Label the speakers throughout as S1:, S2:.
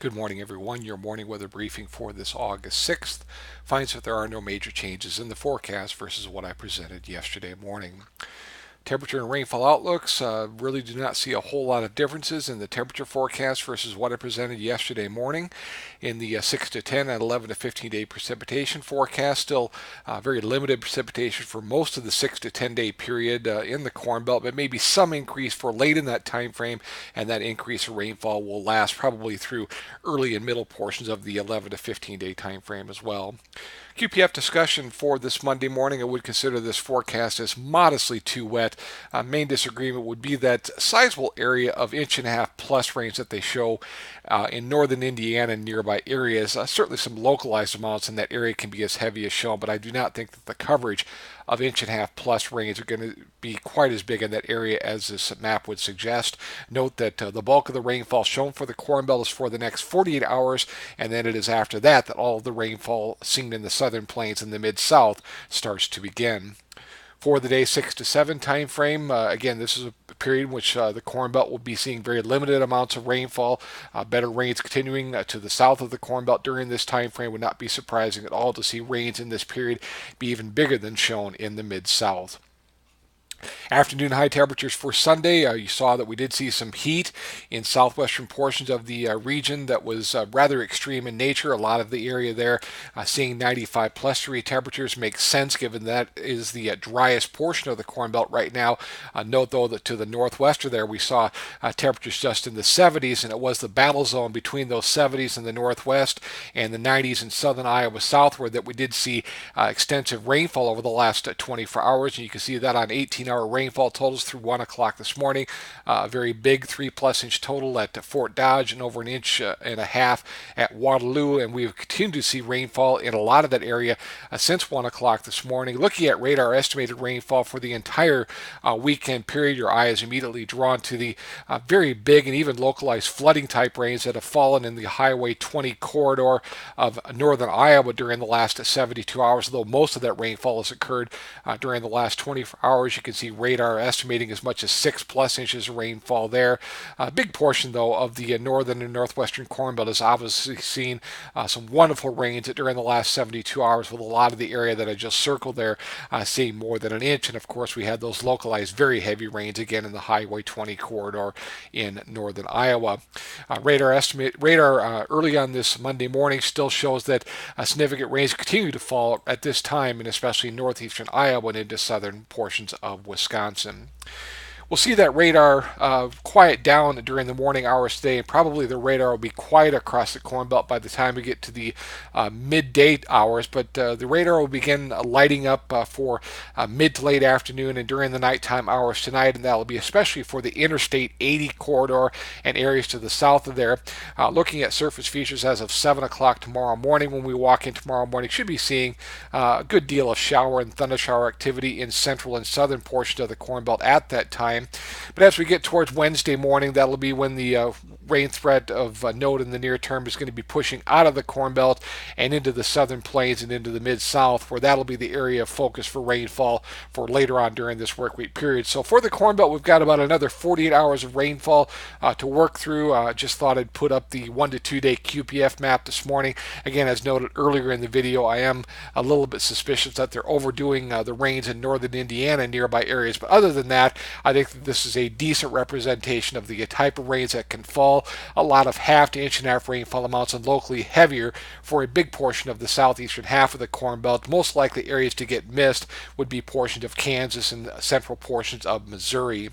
S1: Good morning, everyone. Your morning weather briefing for this August 6th finds that there are no major changes in the forecast versus what I presented yesterday morning. Temperature and rainfall outlooks really do not see a whole lot of differences in the temperature forecast versus what I presented yesterday morning. In the 6 to 10 and 11 to 15 day precipitation forecast, still very limited precipitation for most of the 6 to 10 day period in the Corn Belt, but maybe some increase for late in that time frame, and that increase in rainfall will last probably through early and middle portions of the 11 to 15 day time frame as well. QPF discussion for this Monday morning. I would consider this forecast as modestly too wet. Main disagreement would be that sizable area of inch-and-a-half plus range that they show in northern Indiana and nearby areas. Certainly some localized amounts in that area can be as heavy as shown, but I do not think that the coverage of inch-and-a-half plus rains are going to be quite as big in that area as this map would suggest. Note that the bulk of the rainfall shown for the Corn Belt is for the next 48 hours, and then it is after that that all of the rainfall seen in the southern plains and the mid-south starts to begin. For the day 6 to 7 time frame, again, this is a period in which the Corn Belt will be seeing very limited amounts of rainfall. Better rains continuing to the south of the Corn Belt during this time frame. Would not be surprising at all to see rains in this period be even bigger than shown in the mid-south. Afternoon high temperatures for Sunday. You saw that we did see some heat in southwestern portions of the region that was rather extreme in nature. A lot of the area there seeing 95 plus degree temperatures makes sense given that is the driest portion of the Corn Belt right now. Note though that to the northwest of there we saw temperatures just in the 70s, and it was the battle zone between those 70s in the northwest and the 90s in southern Iowa southward that we did see extensive rainfall over the last 24 hours, and you can see that on 18-hour rainfall totals through 1 o'clock this morning. A very big 3+ inch total at Fort Dodge and over an inch and a half at Waterloo, and we've continued to see rainfall in a lot of that area since 1 o'clock this morning. Looking at radar estimated rainfall for the entire weekend period, your eye is immediately drawn to the very big and even localized flooding type rains that have fallen in the Highway 20 corridor of northern Iowa during the last 72 hours, although most of that rainfall has occurred during the last 24 hours. You can see radar estimating as much as 6+ inches of rainfall there. A big portion, though, of the northern and northwestern Corn Belt has obviously seen some wonderful rains during the last 72 hours, with a lot of the area that I just circled there seeing more than an inch. And of course, we had those localized very heavy rains again in the Highway 20 corridor in northern Iowa. Radar early on this Monday morning still shows that significant rains continue to fall at this time, and especially northeastern Iowa and into southern portions of Wisconsin. We'll see that radar quiet down during the morning hours today, and probably the radar will be quiet across the Corn Belt by the time we get to the midday hours, but the radar will begin lighting up for mid to late afternoon and during the nighttime hours tonight, and that will be especially for the Interstate 80 corridor and areas to the south of there. Looking at surface features as of 7 o'clock tomorrow morning, when we walk in tomorrow morning, should be seeing a good deal of shower and thundershower activity in central and southern portions of the Corn Belt at that time. But as we get towards Wednesday morning, that'll be when the rain threat of note in the near term is going to be pushing out of the Corn Belt and into the southern plains and into the mid-south, where that'll be the area of focus for rainfall for later on during this work week period. So for the Corn Belt, we've got about another 48 hours of rainfall to work through. Just thought I'd put up the 1 to 2 day QPF map this morning. Again, as noted earlier in the video, I am a little bit suspicious that they're overdoing the rains in northern Indiana and nearby areas. But other than that, I think that this is a decent representation of the type of rains that can fall. A lot of half to inch and a half rainfall amounts, and locally heavier for a big portion of the southeastern half of the Corn Belt. Most likely areas to get missed would be portions of Kansas and central portions of Missouri.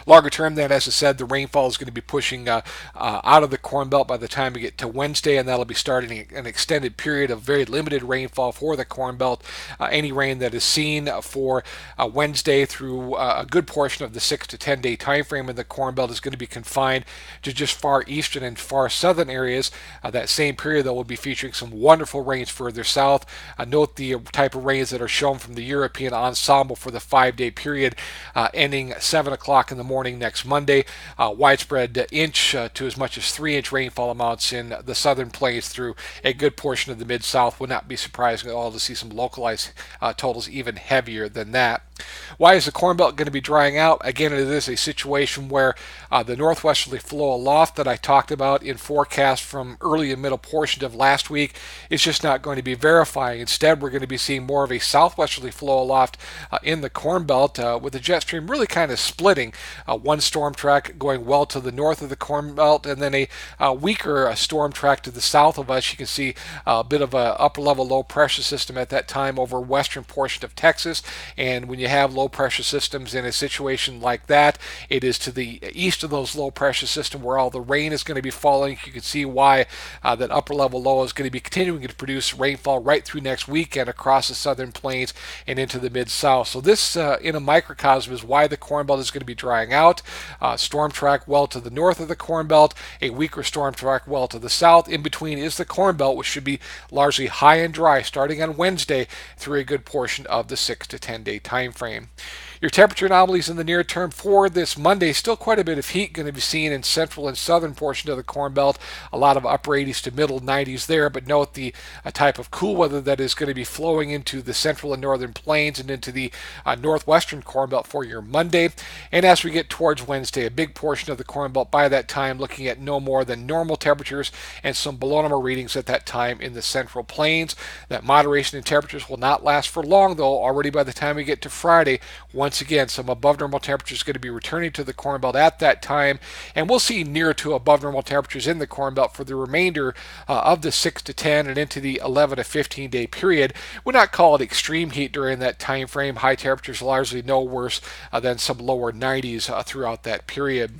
S1: Longer term, then, as I said, the rainfall is going to be pushing out of the Corn Belt by the time we get to Wednesday, and that'll be starting an extended period of very limited rainfall for the Corn Belt. Any rain that is seen for Wednesday through a good portion of the 6 to 10 day time frame in the Corn Belt is going to be confined to just far eastern and far southern areas. That same period, though, will be featuring some wonderful rains further south. Note the type of rains that are shown from the European ensemble for the 5-day period ending 7 o'clock in the morning next Monday. Widespread inch to as much as 3-inch rainfall amounts in the southern plains through a good portion of the mid-south. Would not be surprising at all to see some localized totals even heavier than that. Why is the Corn Belt going to be drying out? Again, it is a situation where the northwesterly flow aloft that I talked about in forecast from early and middle portion of last week is just not going to be verifying. Instead, we're going to be seeing more of a southwesterly flow aloft in the Corn Belt with the jet stream really kind of splitting. One storm track going well to the north of the Corn Belt and then a weaker storm track to the south of us. You can see a bit of a upper level low pressure system at that time over western portion of Texas. And when you have low pressure systems in a situation like that, it is to the east of those low pressure systems where all the rain is going to be falling. You can see why that upper level low is going to be continuing to produce rainfall right through next weekend across the southern plains and into the mid-south. So this in a microcosm is why the Corn Belt is going to be drying out. Storm track well to the north of the Corn Belt, a weaker storm track well to the south. In between is the Corn Belt, which should be largely high and dry starting on Wednesday through a good portion of the 6 to 10 day time frame. Your temperature anomalies in the near term for this Monday, still quite a bit of heat going to be seen in central and southern portion of the Corn Belt. A lot of upper 80s to middle 90s there, but note the type of cool weather that is going to be flowing into the central and northern plains and into the northwestern Corn Belt for your Monday. And as we get towards Wednesday, a big portion of the Corn Belt by that time looking at no more than normal temperatures and some below normal readings at that time in the central plains. That moderation in temperatures will not last for long, though. Already by the time we get to Friday, once again, some above normal temperatures going to be returning to the Corn Belt at that time, and we'll see near to above normal temperatures in the Corn Belt for the remainder of the 6 to 10 and into the 11 to 15 day period. We'll not call it extreme heat during that time frame. High temperatures largely no worse than some lower 90s throughout that period.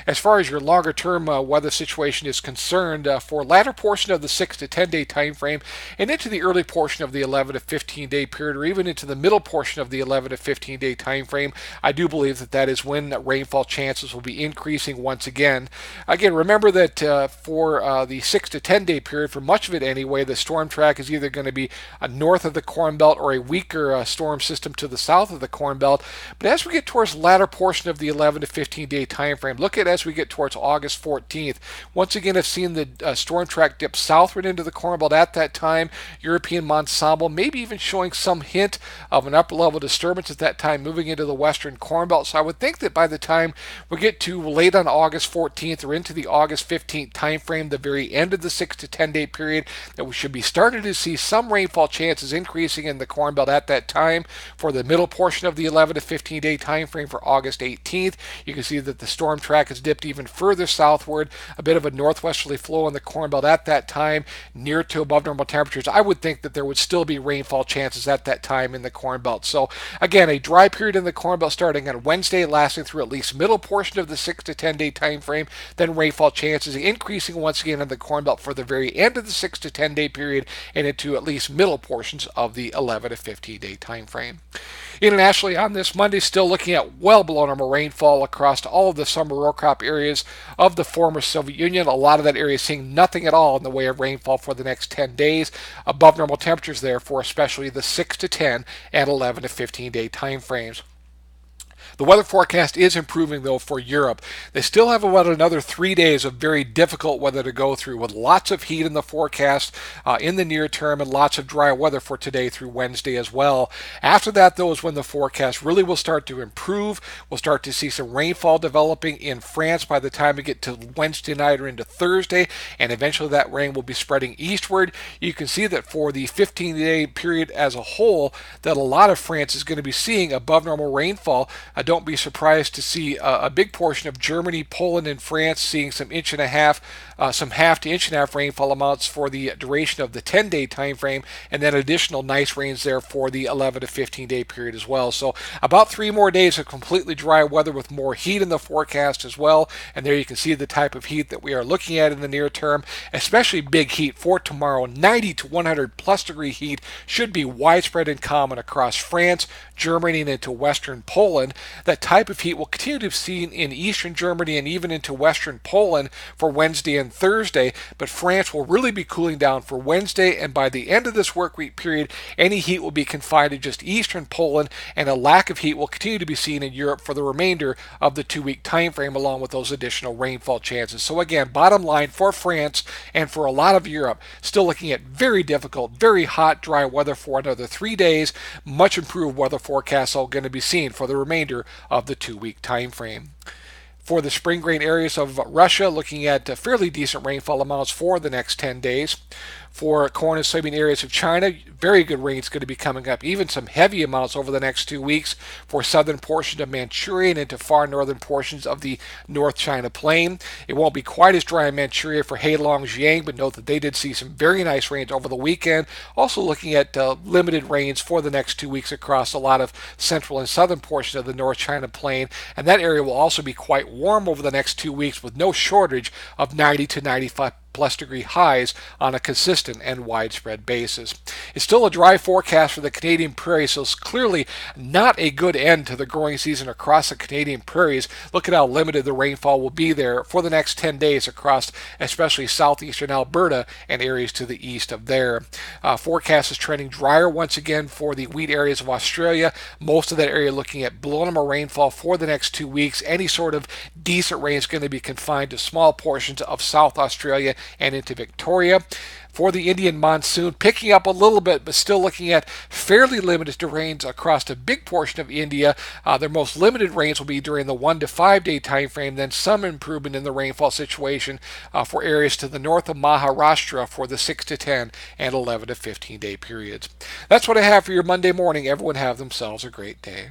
S1: As far as your longer term weather situation is concerned, for latter portion of the 6 to 10 day time frame and into the early portion of the 11 to 15 day period, or even into the middle portion of the 11 to 15 day time frame, I do believe that that is when rainfall chances will be increasing once again. Again, remember that for the 6 to 10 day period, for much of it anyway, the storm track is either going to be north of the Corn Belt or a weaker storm system to the south of the Corn Belt. But as we get towards the latter portion of the 11 to 15 day time frame, look at as we get towards August 14th. Once again, I've seen the storm track dip southward into the Corn Belt at that time. European ensemble, maybe even showing some hint of an upper level disturbance at that time moving into the western Corn Belt. So I would think that by the time we get to late on August 14th or into the August 15th time frame, the very end of the 6 to 10 day period, that we should be starting to see some rainfall chances increasing in the Corn Belt at that time. For the middle portion of the 11 to 15 day time frame for August 18th, you can see that the storm track has dipped even further southward, a bit of a northwesterly flow in the Corn Belt at that time, near to above normal temperatures. I would think that there would still be rainfall chances at that time in the Corn Belt. So again, a dry period in the Corn Belt starting on Wednesday, lasting through at least middle portion of the 6 to 10 day time frame, then rainfall chances increasing once again in the Corn Belt for the very end of the 6 to 10 day period and into at least middle portions of the 11 to 15 day time frame. Internationally on this Monday, still looking at well below normal rainfall across all of the summer row crop areas of the former Soviet Union. A lot of that area seeing nothing at all in the way of rainfall for the next 10 days. Above normal temperatures there for especially the 6 to 10 and 11 to 15 day time frames. The weather forecast is improving, though, for Europe. They still have about another 3 days of very difficult weather to go through, with lots of heat in the forecast in the near term and lots of dry weather for today through Wednesday as well. After that, though, is when the forecast really will start to improve. We'll start to see some rainfall developing in France by the time we get to Wednesday night or into Thursday, and eventually that rain will be spreading eastward. You can see that for the 15-day period as a whole, that a lot of France is going to be seeing above normal rainfall. Don't be surprised to see a big portion of Germany, Poland, and France seeing some inch and a half, some half to inch and a half rainfall amounts for the duration of the 10-day time frame, and then additional nice rains there for the 11 to 15-day period as well. So about 3 more days of completely dry weather with more heat in the forecast as well. And there you can see the type of heat that we are looking at in the near term, especially big heat for tomorrow. 90 to 100 plus degree heat should be widespread and common across France, Germany, and into western Poland. That type of heat will continue to be seen in eastern Germany and even into western Poland for Wednesday and and Thursday, but France will really be cooling down for Wednesday, and by the end of this work week period, any heat will be confined to just eastern Poland, and a lack of heat will continue to be seen in Europe for the remainder of the 2 week time frame, along with those additional rainfall chances. So again, bottom line for France and for a lot of Europe, still looking at very difficult, very hot, dry weather for another 3 days. Much improved weather forecasts are going to be seen for the remainder of the 2 week time frame. For the spring grain areas of Russia, looking at fairly decent rainfall amounts for the next 10 days. For corn and soybean areas of China, very good rain is going to be coming up, even some heavy amounts over the next 2 weeks for southern portions of Manchuria and into far northern portions of the North China Plain. It won't be quite as dry in Manchuria for Heilongjiang, Jiang, but note that they did see some very nice rains over the weekend. Also looking at limited rains for the next 2 weeks across a lot of central and southern portions of the North China Plain, and that area will also be quite warm over the next 2 weeks with no shortage of 90 to 95 plus degree highs on a consistent and widespread basis. It's still a dry forecast for the Canadian prairies, so it's clearly not a good end to the growing season across the Canadian prairies. Look at how limited the rainfall will be there for the next 10 days across especially southeastern Alberta and areas to the east of there. Forecast is trending drier once again for the wheat areas of Australia. Most of that area looking at below normal rainfall for the next 2 weeks. Any sort of decent rain is going to be confined to small portions of South Australia and into Victoria. For the Indian monsoon, picking up a little bit, but still looking at fairly limited rains across a big portion of India. Their most limited rains will be during the 1 to 5 day time frame, then some improvement in the rainfall situation for areas to the north of Maharashtra for the 6 to 10 and 11 to 15 day periods. That's what I have for your Monday morning. Everyone have themselves a great day.